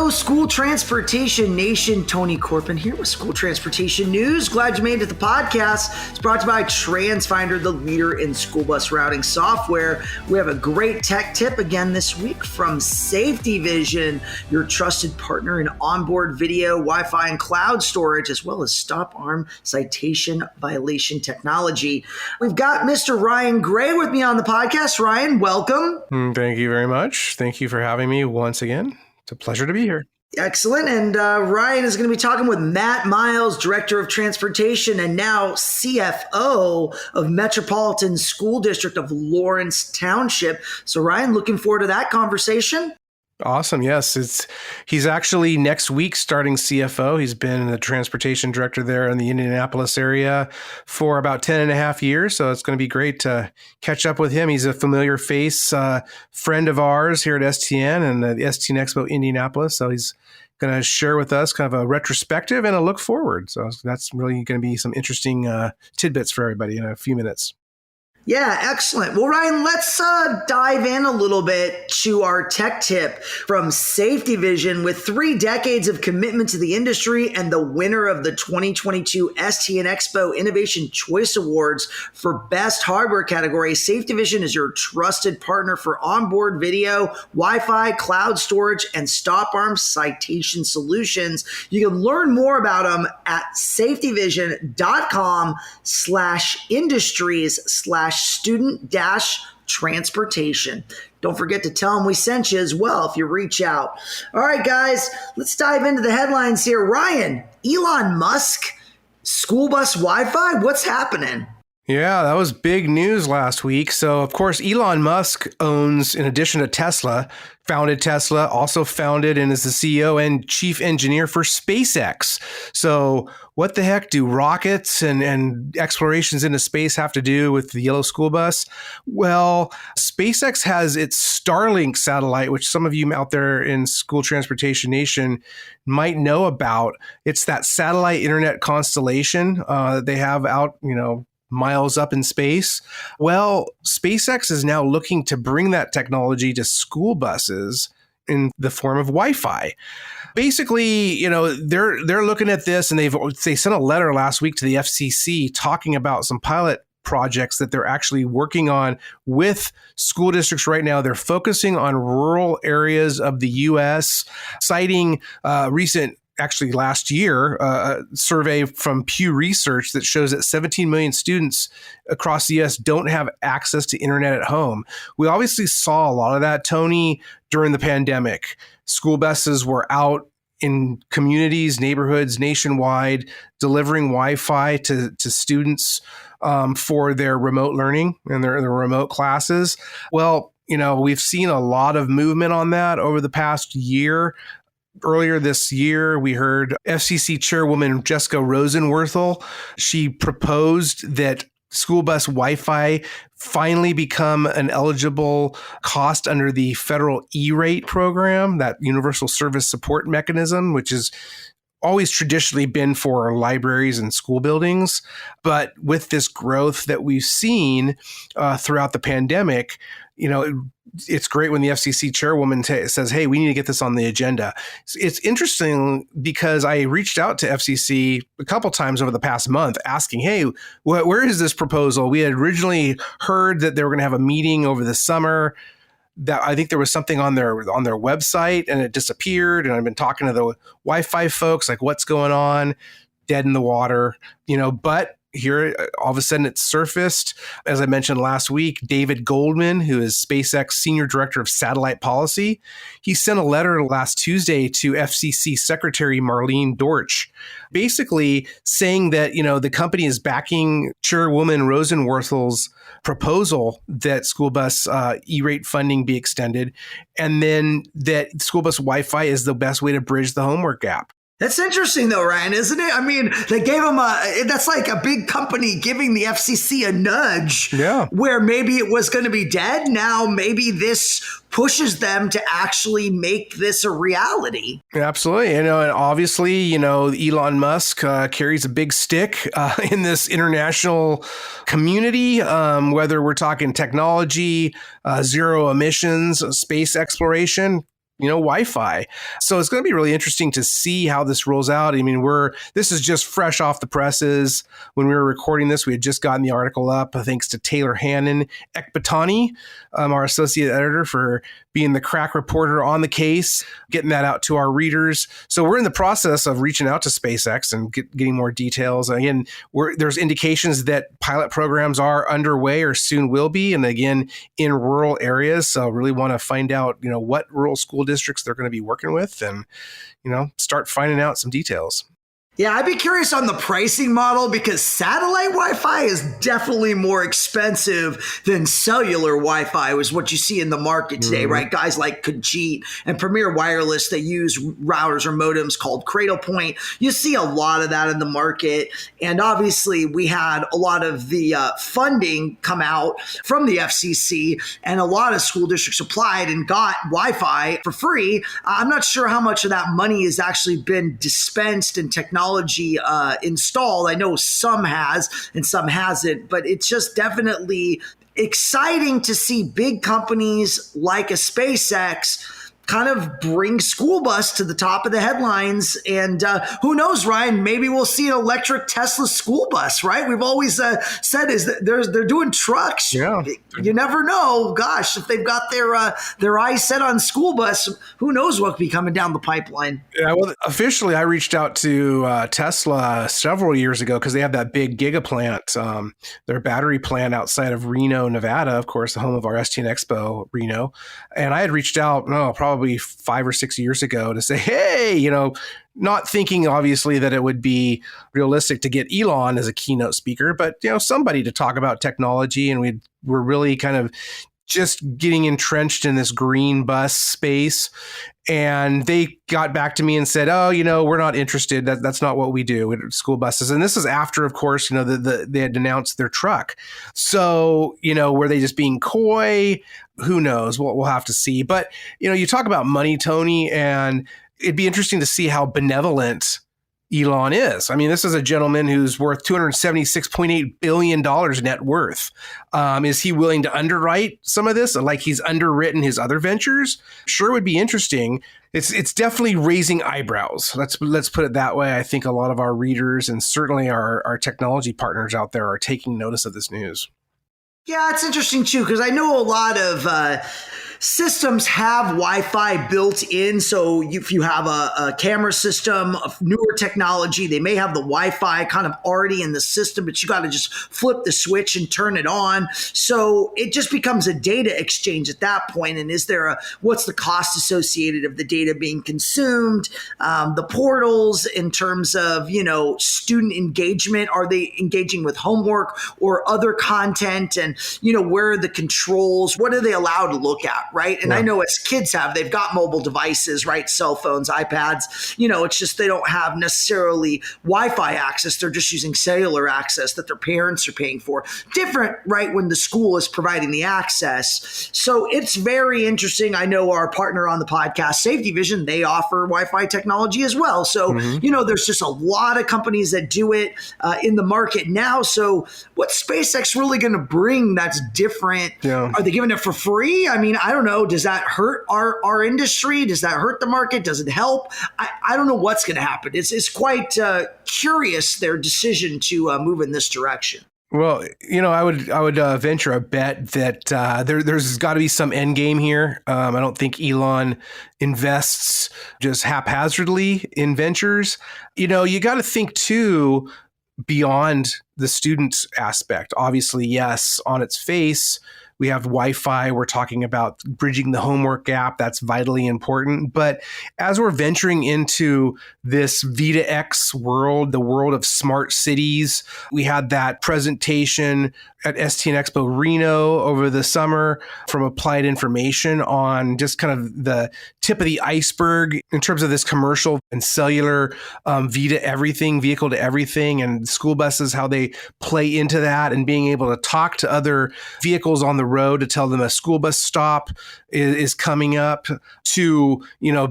Hello, School Transportation Nation. Tony Corpin here with School Transportation News. Glad you made it to the podcast. It's brought to you by TransFinder, the leader in school bus routing software. We have a great tech tip again this week from Safety Vision, your trusted partner in onboard video, Wi-Fi, and cloud storage, as well as stop arm citation violation technology. We've got Mr. Ryan Gray with me on the podcast. Ryan, welcome. Thank you very much. Thank you for having me once again. It's a pleasure to be here. Excellent. And Ryan is going to be talking with Matt Miles, Director of Transportation and now CFO of Metropolitan School District of Lawrence Township. So Ryan, looking forward to that conversation. Awesome. Yes, he's actually next week starting CFO. He's been the transportation director there in the Indianapolis area for about 10 and a half years. So it's going to be great to catch up with him. He's a familiar face, friend of ours here at STN and the STN Expo Indianapolis. So he's going to share with us kind of a retrospective and a look forward. So that's really going to be some interesting tidbits for everybody in a few minutes. Yeah, excellent. Well, Ryan, let's dive in a little bit to our tech tip from Safety Vision. With 3 decades of commitment to the industry and the winner of the 2022 STN Expo Innovation Choice Awards for Best Hardware category, Safety Vision is your trusted partner for onboard video, Wi-Fi, cloud storage, and stop arm citation solutions. You can learn more about them at safetyvision.com/industries/student-transportation. Don't forget to tell them we sent you as well if you reach out. All right, guys, let's dive into the headlines here. Ryan, Elon Musk, school bus Wi-Fi, what's happening? Yeah, that was big news last week. So, of course, Elon Musk owns, in addition to Tesla, founded Tesla, also founded and is the CEO and chief engineer for SpaceX. So what the heck do rockets and explorations into space have to do with the yellow school bus? Well, SpaceX has its Starlink satellite, which some of you out there in School Transportation Nation might know about. It's that satellite internet constellation that they have out, miles up in space. Well, SpaceX is now looking to bring that technology to school buses in the form of Wi-Fi. Basically, they're looking at this, and they sent a letter last week to the FCC talking about some pilot projects that they're actually working on with school districts right now. They're focusing on rural areas of the U.S., citing actually last year, a survey from Pew Research that shows that 17 million students across the U.S. don't have access to internet at home. We obviously saw a lot of that, Tony, during the pandemic. School buses were out in communities, neighborhoods nationwide, delivering Wi-Fi to students for their remote learning and their remote classes. Well, we've seen a lot of movement on that over the past year. Earlier this year, we heard FCC Chairwoman Jessica Rosenworthel. She proposed that school bus Wi-Fi finally become an eligible cost under the federal E-rate program, that Universal Service Support Mechanism, which is always traditionally been for libraries and school buildings. But with this growth that we've seen throughout the pandemic, it's great when the FCC chairwoman says, hey, we need to get this on the agenda. It's interesting because I reached out to FCC a couple times over the past month asking, hey, where is this proposal? We had originally heard that they were going to have a meeting over the summer. That I think there was something on their website and it disappeared. And I've been talking to the Wi-Fi folks, like what's going on, dead in the water, but here, all of a sudden, it's surfaced. As I mentioned last week, David Goldman, who is SpaceX Senior Director of Satellite Policy, he sent a letter last Tuesday to FCC Secretary Marlene Dortch, basically saying that, the company is backing Chairwoman Rosenworthel's proposal that school bus E-rate funding be extended, and then that school bus Wi-Fi is the best way to bridge the homework gap. That's interesting though, Ryan, isn't it? I mean, they gave him that's like a big company giving the FCC a nudge. Yeah. Where maybe it was going to be dead. Now maybe this pushes them to actually make this a reality. Absolutely. And obviously, Elon Musk carries a big stick in this international community, whether we're talking technology, zero emissions, space exploration. Wi-Fi. So it's going to be really interesting to see how this rolls out. I mean, this is just fresh off the presses. When we were recording this, we had just gotten the article up, thanks to Taylor Hannon Ekbatani, our associate editor, for being the crack reporter on the case, getting that out to our readers. So we're in the process of reaching out to SpaceX and getting more details. Again, there's indications that pilot programs are underway or soon will be, and again, in rural areas. So really want to find out, what rural school districts they're going to be working with, and start finding out some details. Yeah, I'd be curious on the pricing model, because satellite Wi-Fi is definitely more expensive than cellular Wi-Fi, is what you see in the market today, right? Guys like Kajit and Premier Wireless, they use routers or modems called Cradlepoint. You see a lot of that in the market. And obviously, we had a lot of the funding come out from the FCC, and a lot of school districts applied and got Wi-Fi for free. I'm not sure how much of that money has actually been dispensed in technology installed. I know some has and some hasn't, but it's just definitely exciting to see big companies like a SpaceX kind of bring school bus to the top of the headlines. And who knows, Ryan, maybe we'll see an electric Tesla school bus, right? We've always said is that they're doing trucks. Yeah. You never know. Gosh, if they've got their eyes set on school bus, who knows what could be coming down the pipeline. Yeah, well, officially, I reached out to Tesla several years ago because they have that big gigaplant, their battery plant outside of Reno, Nevada, of course, the home of our STN Expo, Reno. And I had reached out, probably 5 or 6 years ago to say, hey, not thinking obviously that it would be realistic to get Elon as a keynote speaker, but somebody to talk about technology. And we're really kind of just getting entrenched in this green bus space. And they got back to me and said, we're not interested. That's not what we do with school buses. And this is after, of course, they had announced their truck. So, were they just being coy? Who knows? We'll have to see. But, you talk about money, Tony, and it'd be interesting to see how benevolent Elon is. I mean, this is a gentleman who's worth $276.8 billion net worth. Is he willing to underwrite some of this, like he's underwritten his other ventures? Sure would be interesting. It's definitely raising eyebrows. Let's put it that way. I think a lot of our readers and certainly our technology partners out there are taking notice of this news. Yeah, it's interesting too, because I know a lot of systems have Wi-Fi built in. So if you have a camera system of newer technology, they may have the Wi-Fi kind of already in the system, but you got to just flip the switch and turn it on. So it just becomes a data exchange at that point. And what's the cost associated of the data being consumed? The portals in terms of, student engagement, are they engaging with homework or other content? And, where are the controls? What are they allowed to look at? Right. And I know as kids they've got mobile devices, right? Cell phones, iPads, it's just they don't have necessarily Wi-Fi access. They're just using cellular access that their parents are paying for. Different, right? When the school is providing the access. So it's very interesting. I know our partner on the podcast, Safety Vision, they offer Wi-Fi technology as well. So, there's just a lot of companies that do it in the market now. So what's SpaceX really going to bring that's different? Yeah. Are they giving it for free? I mean, I don't know. Does that hurt our industry? Does that hurt the market? Does it help? I don't know what's going to happen. It's quite curious, their decision to move in this direction. Well, I would venture a bet that there's got to be some end game here. I don't think Elon invests just haphazardly in ventures. You got to think too beyond the student aspect. Obviously, yes, on its face, we have Wi-Fi. We're talking about bridging the homework gap. That's vitally important. But as we're venturing into this V2X world, the world of smart cities, we had that presentation at STN Expo Reno over the summer from Applied Information on just kind of the tip of the iceberg in terms of this commercial and cellular vehicle to everything, and school buses, how they play into that, and being able to talk to other vehicles on the road to tell them a school bus stop is coming up, to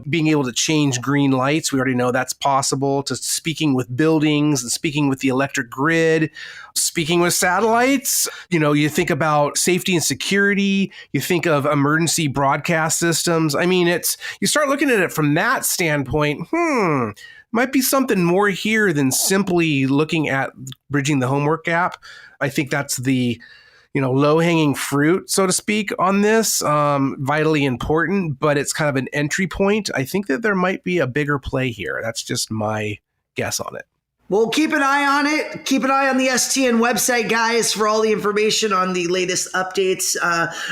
being able to change green lights. We already know that's possible, to speaking with buildings and speaking with the electric grid, speaking with satellites. You think about safety and security, you think of emergency broadcast systems. I mean, it's you start looking at it from that standpoint, might be something more here than simply looking at bridging the homework gap. I think that's the low-hanging fruit, so to speak, on this, vitally important, but it's kind of an entry point. I think that there might be a bigger play here. That's just my guess on it. Well, keep an eye on it. Keep an eye on the STN website, guys, for all the information on the latest updates.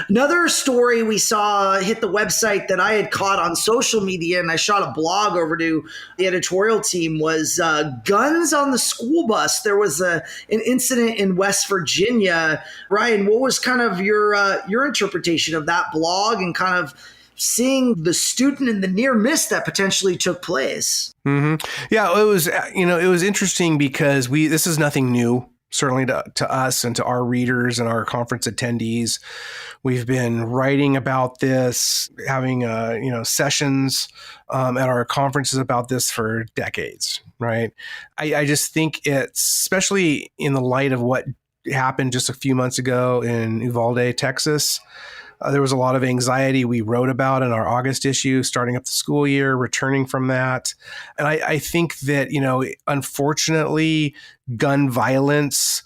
Another story we saw hit the website that I had caught on social media, and I shot a blog over to the editorial team, was guns on the school bus. There was an incident in West Virginia. Ryan, what was kind of your interpretation of that blog and kind of seeing the student and the near miss that potentially took place? Mm-hmm. Yeah, it was interesting because this is nothing new, certainly to us and to our readers and our conference attendees. We've been writing about this, having sessions at our conferences about this for decades, right? I just think it's, especially in the light of what happened just a few months ago in Uvalde, Texas. There was a lot of anxiety we wrote about in our August issue, starting up the school year, returning from that. And I think that, unfortunately, gun violence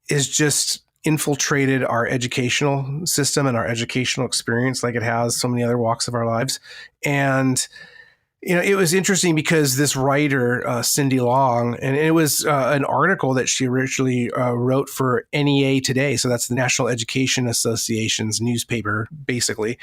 is just infiltrated our educational system and our educational experience like it has so many other walks of our lives. And it was interesting because this writer, Cindy Long, and it was an article that she originally wrote for NEA Today. So that's the National Education Association's newspaper, basically.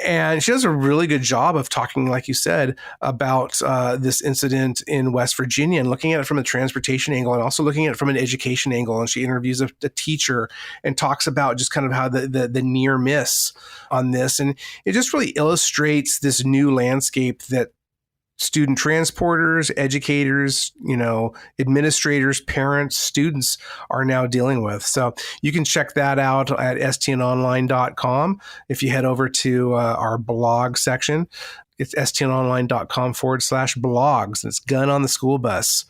And she does a really good job of talking, like you said, about this incident in West Virginia and looking at it from a transportation angle and also looking at it from an education angle. And she interviews a teacher and talks about just kind of how the near miss on this. And it just really illustrates this new landscape that student transporters, educators, administrators, parents, students are now dealing with. So you can check that out at stnonline.com. If you head over to our blog section, it's stnonline.com/blogs. It's Gun on the School Bus,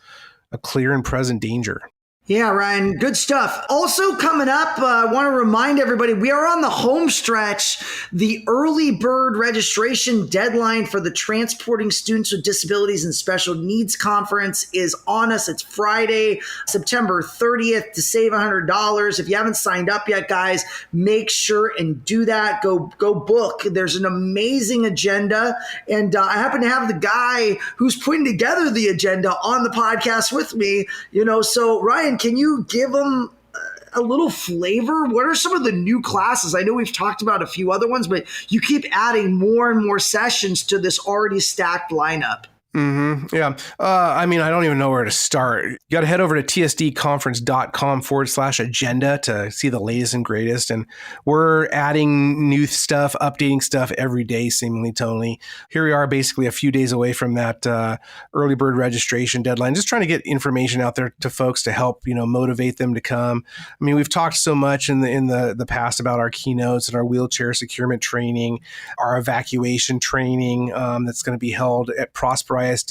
a clear and present danger. Yeah, Ryan, good stuff. Also coming up, I want to remind everybody, we are on the home stretch. The early bird registration deadline for the Transporting Students with Disabilities and Special Needs Conference is on us. It's Friday, September 30th to save $100. If you haven't signed up yet, guys, make sure and do that. Go book. There's an amazing agenda. And I happen to have the guy who's putting together the agenda on the podcast with me, so Ryan, can you give them a little flavor? What are some of the new classes? I know we've talked about a few other ones, but you keep adding more and more sessions to this already stacked lineup. Mm-hmm. Yeah. I don't even know where to start. You got to head over to tsdconference.com/agenda to see the latest and greatest. And we're adding new stuff, updating stuff every day, seemingly, Tony. Here we are basically a few days away from that early bird registration deadline, just trying to get information out there to folks to help, motivate them to come. We've talked so much in the past about our keynotes and our wheelchair securement training, our evacuation training that's going to be held at Prosper ISD at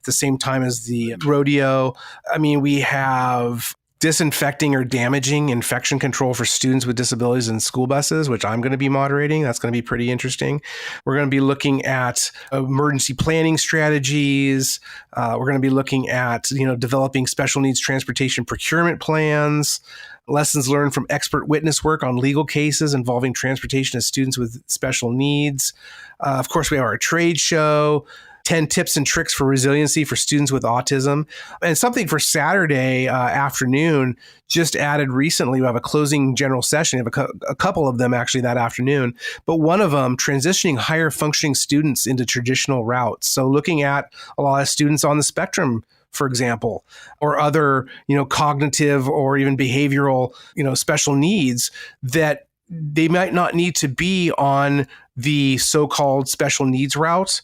the same time as the rodeo. We have disinfecting or damaging infection control for students with disabilities in school buses, which I'm going to be moderating. That's going to be pretty interesting. We're going to be looking at emergency planning strategies. We're going to be looking at, developing special needs transportation procurement plans, lessons learned from expert witness work on legal cases involving transportation of students with special needs. Of course, we have our trade show, 10 tips and tricks for resiliency for students with autism, and something for Saturday afternoon just added recently. We have a closing general session. We have a couple of them actually that afternoon, but one of them transitioning higher functioning students into traditional routes. So looking at a lot of students on the spectrum, for example, or other, cognitive or even behavioral, special needs that they might not need to be on the so-called special needs route.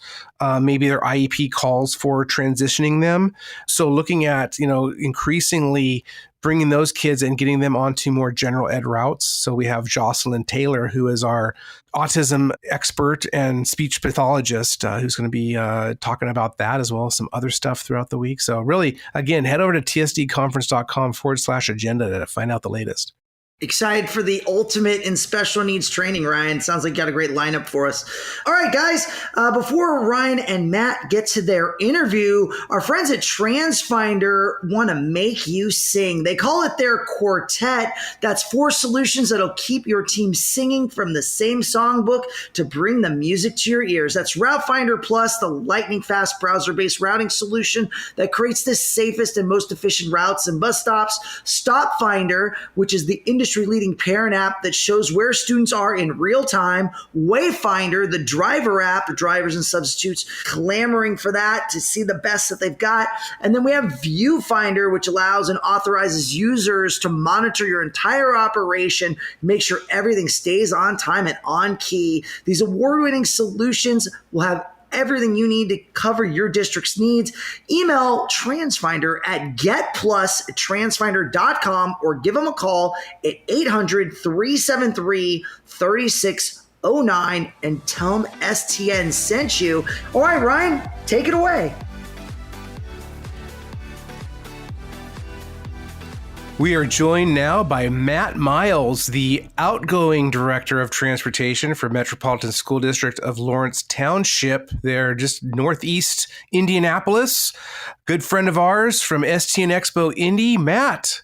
Maybe their IEP calls for transitioning them. So looking at, increasingly bringing those kids and getting them onto more general ed routes. So we have Jocelyn Taylor, who is our autism expert and speech pathologist, who's going to be talking about that as well as some other stuff throughout the week. So really, again, head over to tsdconference.com/agenda to find out the latest. Excited for the ultimate in special needs training, Ryan. Sounds like you got a great lineup for us. All right, guys, before Ryan and Matt get to their interview, our friends at TransFinder want to make you sing. They call it their quartet. That's 4 solutions that'll keep your team singing from the same songbook to bring the music to your ears. That's Route Finder Plus, the lightning fast browser-based routing solution that creates the safest and most efficient routes and bus stops. Stop Finder, which is the industry-leading parent app that shows where students are in real time. Wayfinder, the driver app, drivers and substitutes clamoring for that to see the best that they've got. And then we have Viewfinder, which allows and authorizes users to monitor your entire operation, make sure everything stays on time and on key. These award-winning solutions will have everything you need to cover your district's needs. Email TransFinder at getplus@transfinder.com or give them a call at 800-373-3609 and tell them STN sent you. All right, Ryan, take it away. We are joined now by Matt Miles, the outgoing director of transportation for Metropolitan School District of Lawrence Township. They're just northeast Indianapolis. Good friend of ours from STN Expo Indy. Matt,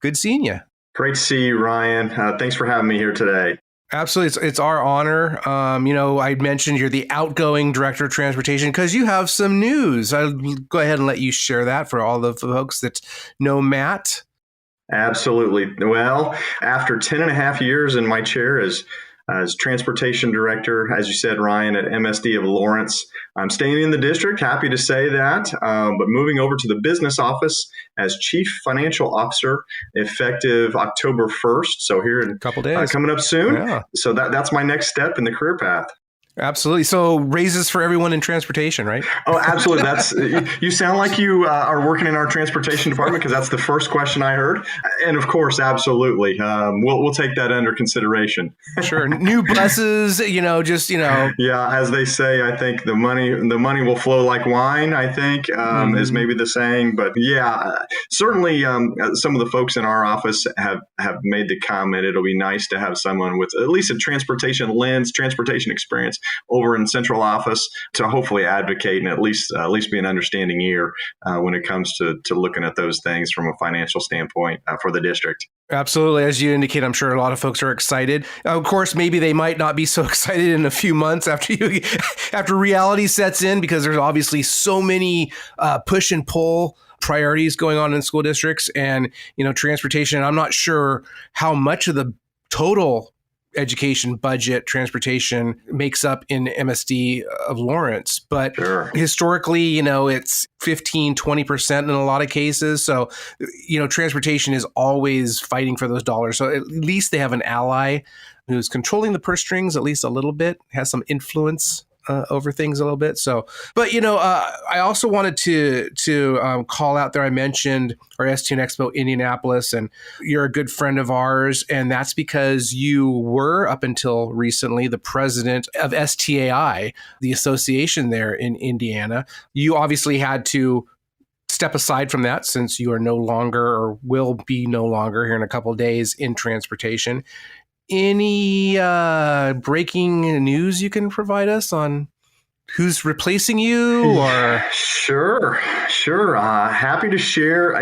good seeing you. Great to see you, Ryan. Thanks for having me here today. Absolutely. It's our honor. I mentioned you're the outgoing director of transportation because you have some news. I'll go ahead and let you share that for all the folks that know Matt. Absolutely. Well, after 10 and a half years in my chair as transportation director, as you said, Ryan, at MSD of Lawrence, I'm staying in the district. Happy to say that, but moving over to the business office as chief financial officer effective October 1st. So here in a couple days, coming up soon. Yeah. So that's my next step in the career path. Absolutely. So raises for everyone in transportation, right? Oh, absolutely. That's you sound like you are working in our transportation department because that's the first question I heard. And of course, absolutely. We'll take that under consideration. Sure. New buses, Yeah, as they say, I think the money will flow like wine, I think, is maybe the saying. But yeah, certainly some of the folks in our office have made the comment it'll be nice to have someone with at least a transportation lens, transportation experience over in central office to hopefully advocate and at least be an understanding ear when it comes to looking at those things from a financial standpoint for the district. Absolutely. As you indicate, I'm sure a lot of folks are excited. Of course, maybe they might not be so excited in a few months after reality sets in, because there's obviously so many push and pull priorities going on in school districts and, transportation. I'm not sure how much of the total education budget transportation makes up in MSD of Lawrence, but sure. Historically, it's 15-20% in a lot of cases. So, transportation is always fighting for those dollars. So at least they have an ally who's controlling the purse strings at least a little bit, has some influence over things a little bit. So, but I also wanted to call out there. I mentioned our STN Expo Indianapolis, and you're a good friend of ours, and that's because you were up until recently the president of STAI, the association there in Indiana. You obviously had to step aside from that since you are no longer, or will be no longer here in a couple of days, in transportation. Any breaking news you can provide us on who's replacing you? Or Sure. Happy to share.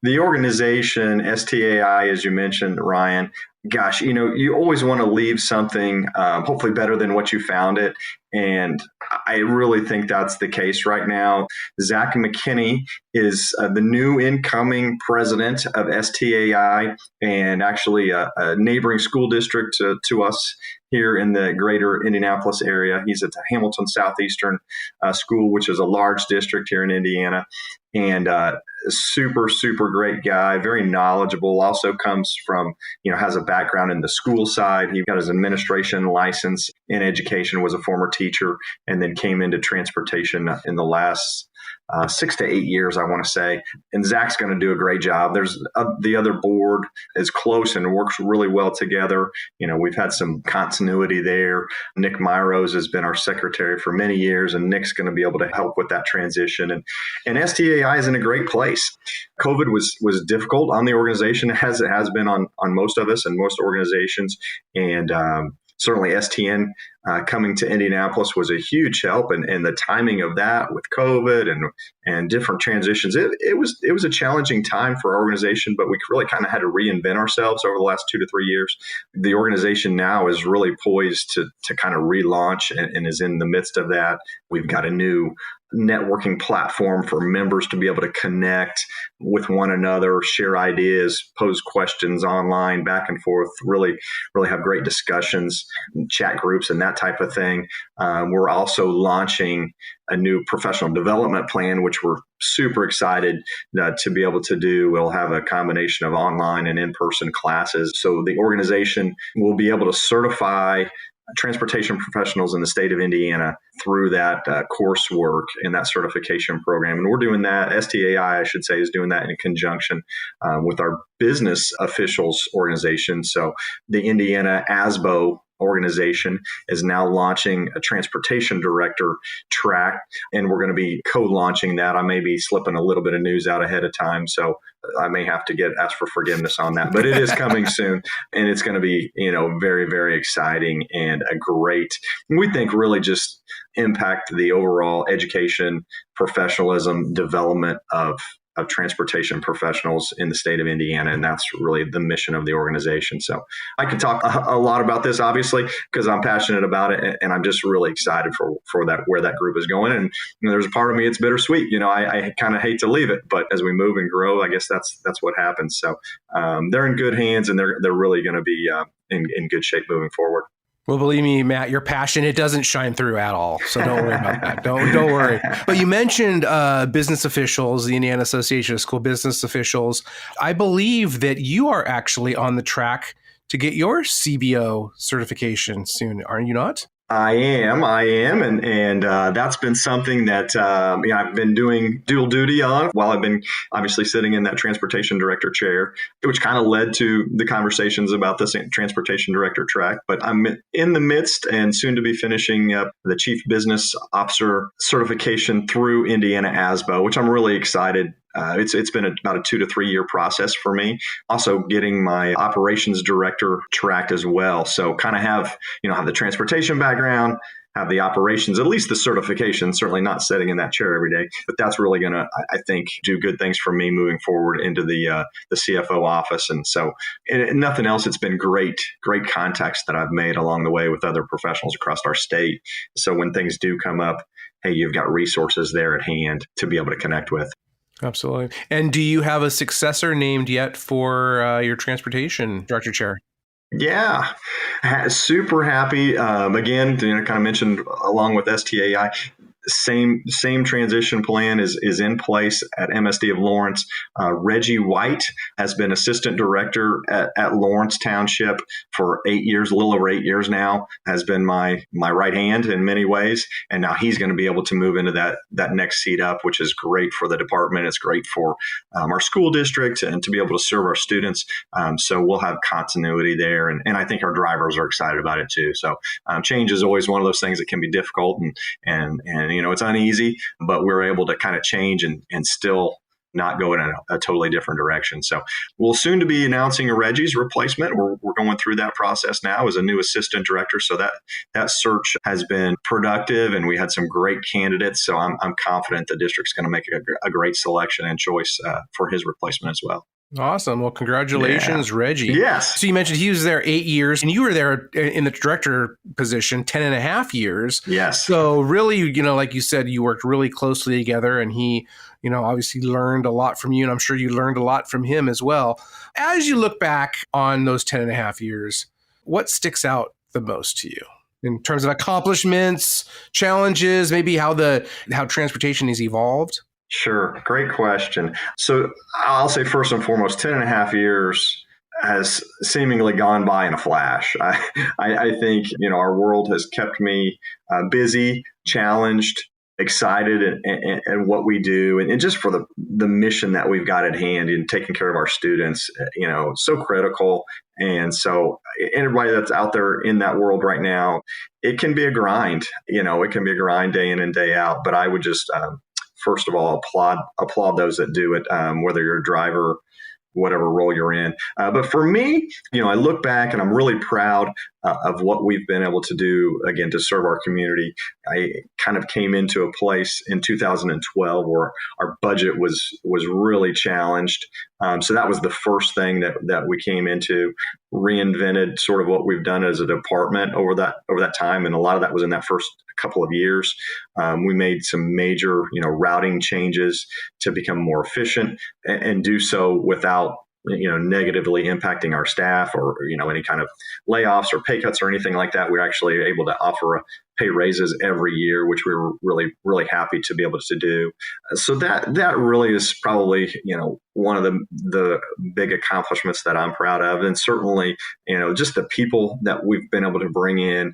The organization STAI, as you mentioned, Ryan. Gosh, you always want to leave something hopefully better than what you found it. And I really think that's the case right now. Zach McKinney is the new incoming president of STAI, and actually a neighboring school district to us here in the greater Indianapolis area. He's at the Hamilton Southeastern School, which is a large district here in Indiana. And super, super great guy, very knowledgeable, also comes from, has a background in the school side. He got his administration license in education, was a former teacher, and then came into transportation in the last 6 to 8 years, I want to say. And Zach's going to do a great job. There's the other board is close and works really well together. We've had some continuity there. Nick Myros has been our secretary for many years, and Nick's going to be able to help with that transition. And STAI is in a great place. COVID was difficult on the organization, as it has been on most of us and most organizations. And certainly STN coming to Indianapolis was a huge help, and the timing of that with COVID and different transitions, it was a challenging time for our organization, but we really kind of had to reinvent ourselves over the last 2 to 3 years. The organization now is really poised to kind of relaunch and is in the midst of that. We've got a new networking platform for members to be able to connect with one another, share ideas, pose questions online, back and forth, really have great discussions, chat groups, and that type of thing. We're also launching a new professional development plan, which we're super excited to be able to do. We'll have a combination of online and in-person classes. So the organization will be able to certify transportation professionals in the state of Indiana through that coursework and that certification program. And we're doing that. STAI, I should say, is doing that in conjunction with our business officials organization. So the Indiana ASBO organization is now launching a transportation director track, and we're going to be co-launching that. I may be slipping a little bit of news out ahead of time, so I may have to ask for forgiveness on that, but it is coming soon, and it's going to be, very, very exciting and a great, we think, really just impact the overall education, professionalism, development of transportation professionals in the state of Indiana. And that's really the mission of the organization. So I could talk a lot about this, obviously, because I'm passionate about it. And I'm just really excited for that, where that group is going. And there's a part of me, it's bittersweet. I kind of hate to leave it, but as we move and grow, I guess that's what happens. So they're in good hands, and they're really going to be in good shape moving forward. Well, believe me, Matt, your passion, it doesn't shine through at all. So don't worry about that. Don't worry. But you mentioned business officials, the Indiana Association of School Business Officials. I believe that you are actually on the track to get your CBO certification soon, are you not? I am, and that's been something that I've been doing dual duty on while I've been obviously sitting in that transportation director chair, which kind of led to the conversations about this transportation director track. But I'm in the midst and soon to be finishing up the chief business officer certification through Indiana ASBO, which I'm really excited. It's been about a 2 to 3 year process for me. Also getting my operations director tracked as well. So kind of have the transportation background, have the operations, at least the certification, certainly not sitting in that chair every day, but that's really going to, I think, do good things for me moving forward into the CFO office. And so, and nothing else, it's been great contacts that I've made along the way with other professionals across our state. So when things do come up, hey, you've got resources there at hand to be able to connect with. Absolutely. And do you have a successor named yet for your transportation director chair? Yeah, super happy. Again, kind of mentioned along with STAI, same transition plan is in place at MSD of Lawrence. Reggie White has been assistant director at Lawrence Township for 8 years, a little over 8 years now, has been my right hand in many ways. And now he's going to be able to move into that next seat up, which is great for the department. It's great for our school district and to be able to serve our students. So we'll have continuity there. And I think our drivers are excited about it too. So change is always one of those things that can be difficult and it's uneasy, but we're able to kind of change and still not go in a totally different direction. So we'll soon to be announcing a Reggie's replacement. We're going through that process now as a new assistant director. So that search has been productive, and we had some great candidates. So I'm confident the district's going to make a great selection and choice for his replacement as well. Awesome. Well, congratulations, Reggie. Yes. So you mentioned he was there 8 years, and you were there in the director position 10 and a half years. Yes. So really, like you said, you worked really closely together, and he, obviously learned a lot from you, and I'm sure you learned a lot from him as well. As you look back on those 10 and a half years, what sticks out the most to you in terms of accomplishments, challenges, maybe how transportation has evolved? Sure. Great question. So I'll say first and foremost, 10 and a half years has seemingly gone by in a flash. I think, our world has kept me busy, challenged, excited and what we do and just for the mission that we've got at hand in taking care of our students, so critical. And so anybody that's out there in that world right now, it can be a grind, it can be a grind day in and day out. But I would just, first of all, applaud those that do it, whether you're a driver, whatever role you're in. But for me, I look back and I'm really proud of what we've been able to do, again, to serve our community. I kind of came into a place in 2012 where our budget was really challenged. So that was the first thing that we came into, reinvented sort of what we've done as a department over that time. And a lot of that was in that first couple of years. We made some major, routing changes to become more efficient and do so without negatively impacting our staff or, any kind of layoffs or pay cuts or anything like that. We're actually able to offer pay raises every year, which we were really, really happy to be able to do. So that really is probably, one of the big accomplishments that I'm proud of. And certainly, just the people that we've been able to bring in,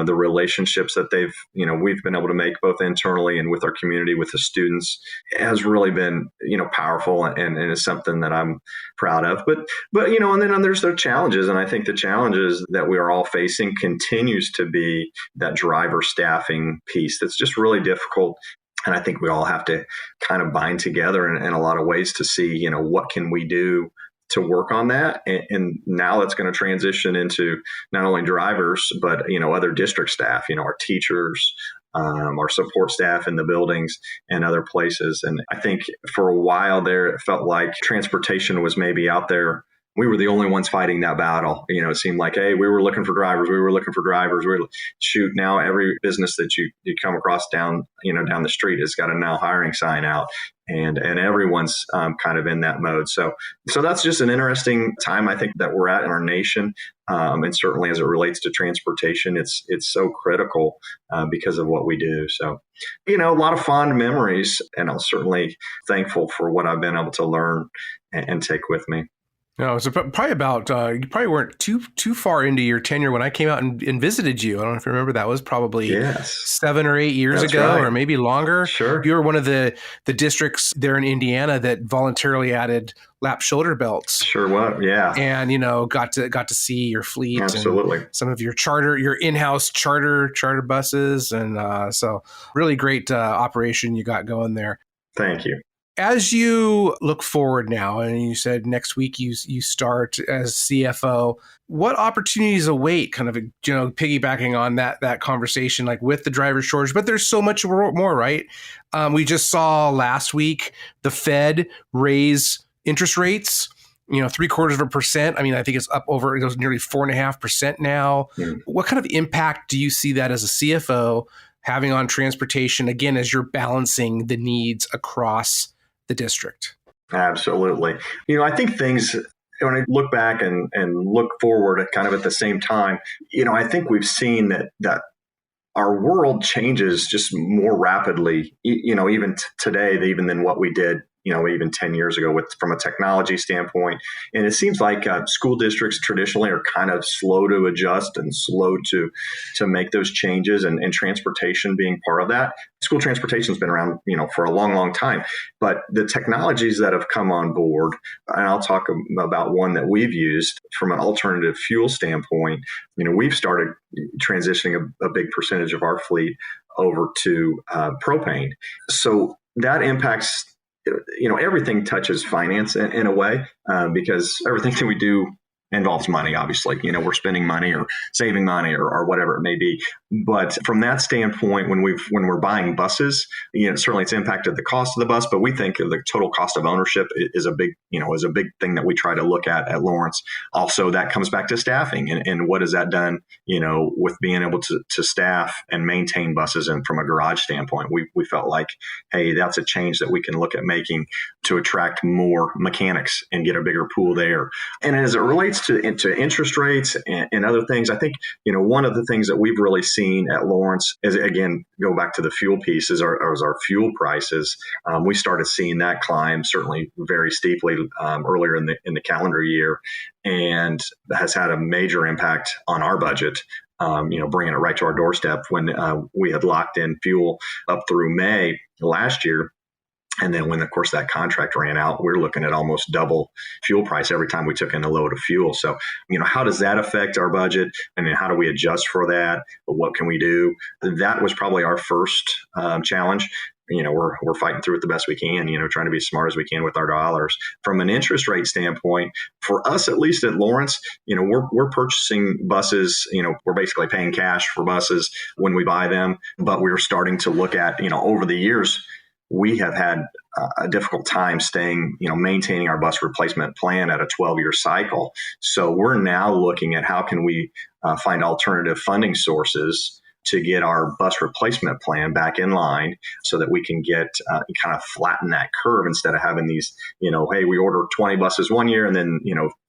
the relationships that we've been able to make both internally and with our community, with the students, has really been, powerful and is something that I'm proud of. But and then there's the challenges. And I think the challenges that we are all facing continues to be that driver staffing piece that's just really difficult. And I think we all have to kind of bind together in a lot of ways to see, what can we do to work on that. And now that's going to transition into not only drivers, but, other district staff, our teachers, our support staff in the buildings and other places. And I think for a while there, it felt like transportation was maybe out there. We were the only ones fighting that battle. It seemed like, hey, we were looking for drivers. Shoot, now every business that you come across down the street has got a now hiring sign out. And everyone's kind of in that mode. So that's just an interesting time, I think, that we're at in our nation. And certainly as it relates to transportation, it's so critical because of what we do. So, a lot of fond memories, and I'm certainly thankful for what I've been able to learn and take with me. No, so probably about, you probably weren't too far into your tenure when I came out and visited you. I don't know if you remember, that was probably 7 or 8 years ago, right, or maybe longer. Sure. You were one of the districts there in Indiana that voluntarily added lap shoulder belts. Sure what, yeah. And, got to see your fleet. Absolutely. And some of your in-house charter buses. And so really great operation you got going there. Thank you. As you look forward now, and you said next week you start as CFO, what opportunities await, kind of, piggybacking on that conversation, like with the driver shortage, but there's so much more, right? We just saw last week the Fed raise interest rates, 0.75%. I mean, I think it's up over, it was nearly 4.5% now. Mm. What kind of impact do you see that as a CFO having on transportation, again, as you're balancing the needs across the district? Absolutely. I think things, when I look back and look forward at kind of at the same time, I think we've seen that our world changes just more rapidly, even today, even than what we did, even 10 years ago from a technology standpoint. And it seems like school districts traditionally are kind of slow to adjust and slow to make those changes, and transportation being part of that. School transportation has been around, for a long, long time. But the technologies that have come on board, and I'll talk about one that we've used from an alternative fuel standpoint, we've started transitioning a big percentage of our fleet over to propane. So that impacts everything touches finance in a way, because everything that we do involves money, obviously. We're spending money or saving money or whatever it may be. But from that standpoint, when we're buying buses, certainly it's impacted the cost of the bus, but we think the total cost of ownership is a big thing that we try to look at Lawrence. Also, that comes back to staffing and what has that done, with being able to staff and maintain buses. And from a garage standpoint, we felt like, hey, that's a change that we can look at making to attract more mechanics and get a bigger pool there. And as it relates to interest rates and other things, I think, one of the things that we've really seen at Lawrence is, again, go back to the fuel piece, is our fuel prices. We started seeing that climb certainly very steeply earlier in the calendar year, and has had a major impact on our budget. bringing it right to our doorstep when we had locked in fuel up through May last year. And then when, of course, that contract ran out, we're looking at almost double fuel price every time we took in a load of fuel. So, how does that affect our budget? And then how do we adjust for that? What can we do? That was probably our first challenge. We're fighting through it the best we can, trying to be as smart as we can with our dollars. From an interest rate standpoint, for us, at least at Lawrence, we're purchasing buses, we're basically paying cash for buses when we buy them, but we're starting to look at, over the years, we have had a difficult time maintaining our bus replacement plan at a 12-year cycle. So we're now looking at how can we find alternative funding sources to get our bus replacement plan back in line so that we can get kind of flatten that curve instead of having these, hey, we order 20 buses one year and then,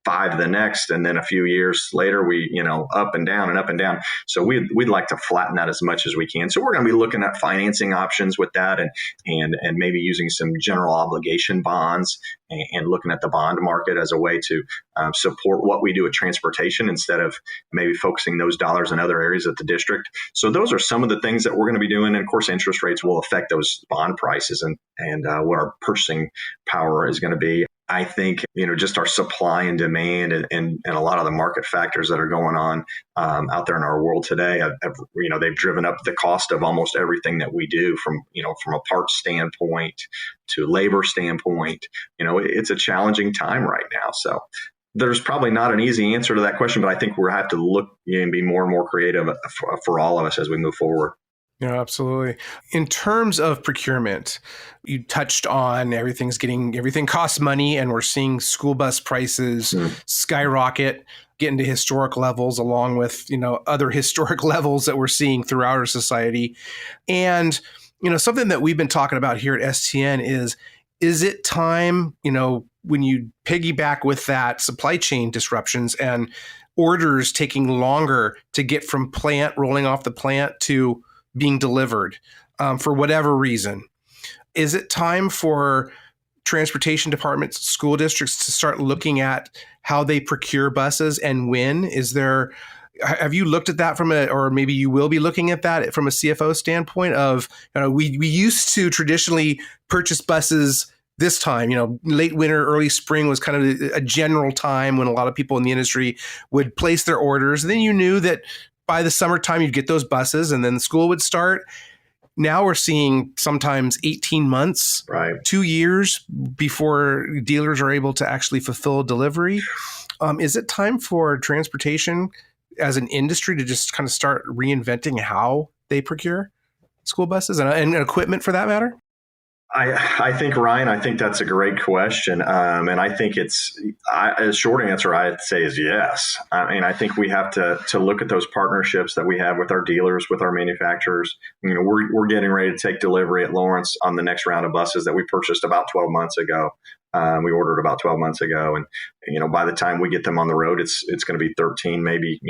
5 the next, and then a few years later we, up and down and up and down. So we'd like to flatten that as much as we can. So we're going to be looking at financing options with that and maybe using some general obligation bonds and looking at the bond market as a way to support what we do with transportation instead of maybe focusing those dollars in other areas of the district. So those are some of the things that we're going to be doing. And of course, interest rates will affect those bond prices and what our purchasing power is going to be. I think, just our supply and demand and a lot of the market factors that are going on out there in our world today, they've driven up the cost of almost everything that we do from a parts standpoint to labor standpoint. It's a challenging time right now. So there's probably not an easy answer to that question, but I think we'll have to look and be more and more creative for all of us as we move forward. Yeah, absolutely. In terms of procurement, you touched on everything costs money, and we're seeing school bus prices skyrocket, get into historic levels along with, other historic levels that we're seeing throughout our society. And, something that we've been talking about here at STN is it time, when you piggyback with that supply chain disruptions and orders taking longer to get from rolling off the plant to being delivered for whatever reason. Is it time for transportation departments, school districts to start looking at how they procure buses and when? Have you looked at that or maybe you will be looking at that from a CFO standpoint of, we used to traditionally purchase buses this time, late winter, early spring was kind of a general time when a lot of people in the industry would place their orders. And then you knew that by the summertime, you'd get those buses and then the school would start. Now we're seeing sometimes 18 months, right, 2 years before dealers are able to actually fulfill delivery. Is it time for transportation as an industry to just kind of start reinventing how they procure school buses and equipment for that matter? I think, Ryan, that's a great question. And I think a short answer I'd say is yes. I think we have to look at those partnerships that we have with our dealers, with our manufacturers. We're getting ready to take delivery at Lawrence on the next round of buses that we purchased about 12 months ago. We ordered about 12 months ago. And, by the time we get them on the road, it's going to be 13, maybe,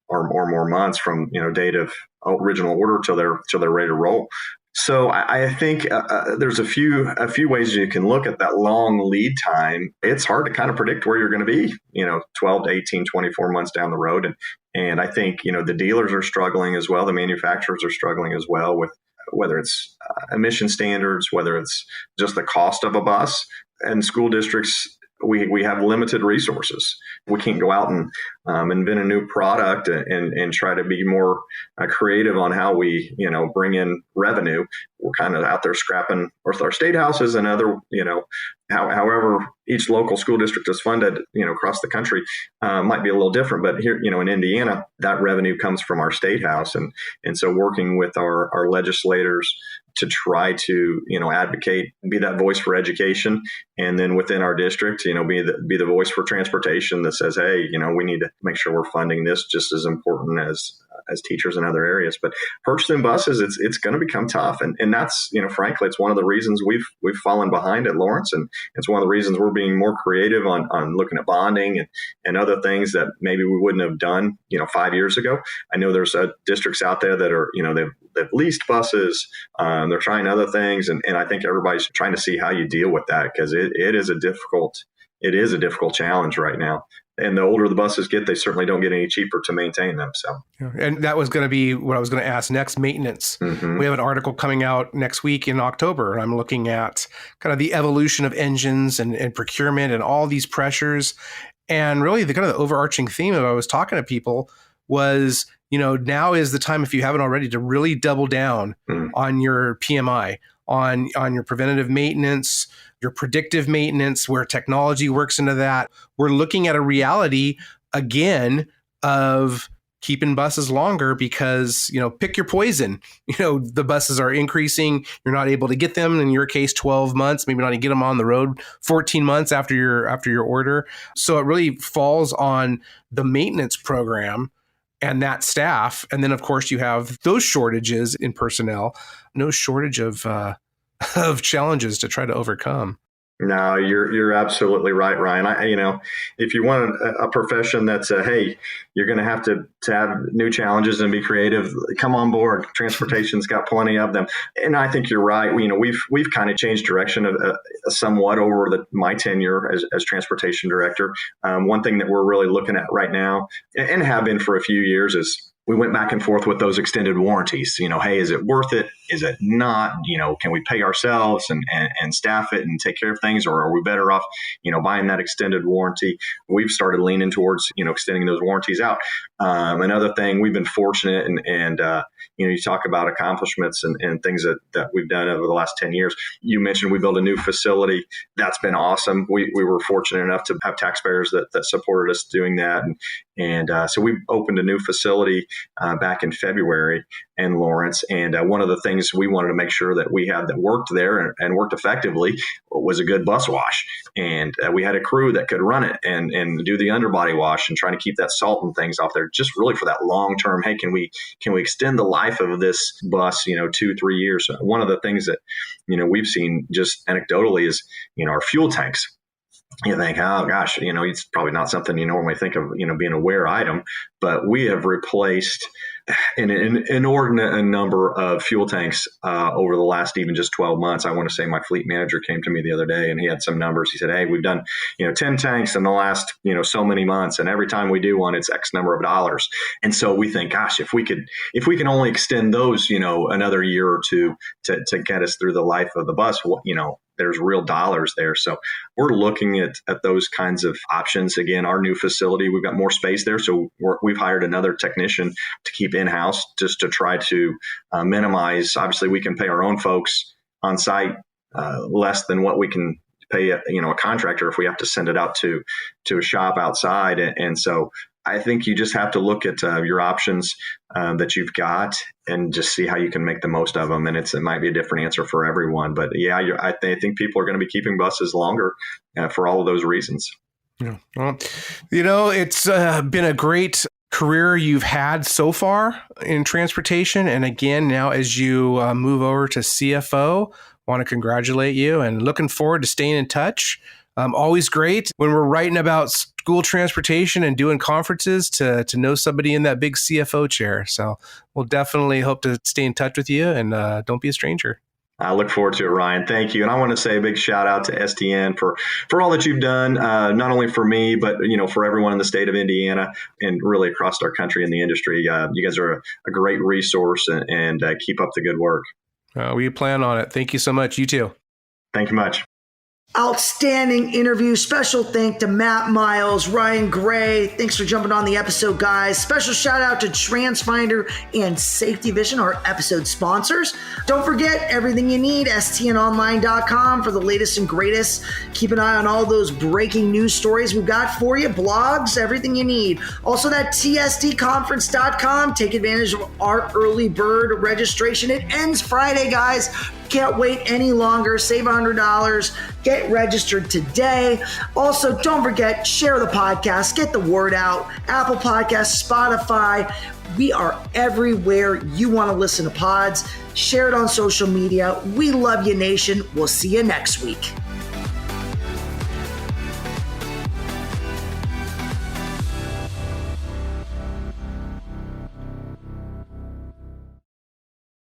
or more months from, date of original order till they're ready to roll. So I think there's a few ways you can look at that long lead time. It's hard to kind of predict where you're going to be, 12 to 18, 24 months down the road. And I think, the dealers are struggling as well. The manufacturers are struggling as well with whether it's emission standards, whether it's just the cost of a bus. And school districts, we have limited resources. We can't go out and invent a new product and try to be more creative on how we, bring in revenue. We're kind of out there scrapping with our state houses and other, however each local school district is funded, across the country might be a little different. But here, in Indiana, that revenue comes from our state house. And so working with our legislators to try to, advocate, be that voice for education. And then within our district, be the voice for transportation that says, hey, we need to make sure we're funding this just as important as teachers in other areas. But purchasing buses, it's going to become tough. And that's, frankly, it's one of the reasons we've fallen behind at Lawrence. And it's one of the reasons we're being more creative on looking at bonding and other things that maybe we wouldn't have done, 5 years ago. I know there's districts out there that are, they've leased buses. They're trying other things. And I think everybody's trying to see how you deal with that because it is a difficult challenge right now. And the older the buses get, they certainly don't get any cheaper to maintain them. So, and that was going to be what I was going to ask next, maintenance. mm-hmm. We have an article coming out next week in October, and I'm looking at kind of the evolution of engines and procurement and all these pressures. And really the kind of the overarching theme of I was talking to people was, now is the time, if you haven't already, to really double down on your PMI, on your preventative maintenance, your predictive maintenance, where technology works into that. We're looking at a reality again of keeping buses longer because, pick your poison. The buses are increasing. You're not able to get them, in your case, 12 months, maybe not even get them on the road 14 months after your order. So it really falls on the maintenance program and that staff. And then, of course, you have those shortages in personnel, no shortage of challenges to try to overcome. No, you're absolutely right, Ryan. If you want a profession that's hey, you're going to have new challenges and be creative, come on board. Transportation's got plenty of them, and I think you're right. We've kind of changed direction somewhat over my tenure as transportation director. One thing that we're really looking at right now, and have been for a few years, is we went back and forth with those extended warranties. Hey, is it worth it? Is it not? Can we pay ourselves and staff it and take care of things, or are we better off, buying that extended warranty? We've started leaning towards, extending those warranties out. Another thing, we've been fortunate, and you talk about accomplishments and things that we've done over the last 10 years. You mentioned we built a new facility. That's been awesome. We were fortunate enough to have taxpayers that supported us doing that. And so we opened a new facility back in February in Lawrence. And one of the things we wanted to make sure that we had that worked there and worked effectively was a good bus wash. And we had a crew that could run it and do the underbody wash and trying to keep that salt and things off there, just really for that long term. Hey, can we extend the life of this bus, 2-3 years? One of the things that, we've seen just anecdotally is, our fuel tanks. You think, oh gosh, it's probably not something you normally think of, being a wear item, but we have replaced an inordinate number of fuel tanks over the last even just 12 months. I want to say my fleet manager came to me the other day and he had some numbers. He said, hey, we've done, 10 tanks in the last, so many months. And every time we do one, it's X number of dollars. And so we think, gosh, if we can only extend those, another year or two to get us through the life of the bus, there's real dollars there. So we're looking at those kinds of options. Again, our new facility, we've got more space there. So we've hired another technician to keep in-house just to try to minimize. Obviously, we can pay our own folks on site less than what we can pay a contractor if we have to send it out to a shop outside. And so I think you just have to look at your options that you've got and just see how you can make the most of them. And it might be a different answer for everyone. But yeah, I think people are going to be keeping buses longer for all of those reasons. Yeah. Well, it's been a great career you've had so far in transportation. And again, now as you move over to CFO, want to congratulate you and looking forward to staying in touch. Always great when we're writing about school transportation and doing conferences to know somebody in that big CFO chair. So we'll definitely hope to stay in touch with you, and don't be a stranger. I look forward to it, Ryan. Thank you. And I want to say a big shout out to STN for all that you've done, not only for me, but, for everyone in the state of Indiana and really across our country in the industry. You guys are a great resource and keep up the good work. We plan on it. Thank you so much. You too. Thank you much. Outstanding interview. Special thank to Matt Miles, Ryan Gray. Thanks for jumping on the episode, guys. Special shout out to TransFinder and Safety Vision, our episode sponsors. Don't forget everything you need, stnonline.com for the latest and greatest. Keep an eye on all those breaking news stories we've got for you, blogs, everything you need. Also that tsdconference.com. Take advantage of our early bird registration. It ends Friday, guys. Can't wait any longer. Save $100. Get registered today. Also, don't forget, share the podcast. Get the word out. Apple Podcasts, Spotify. We are everywhere you want to listen to pods. Share it on social media. We love you, nation. We'll see you next week.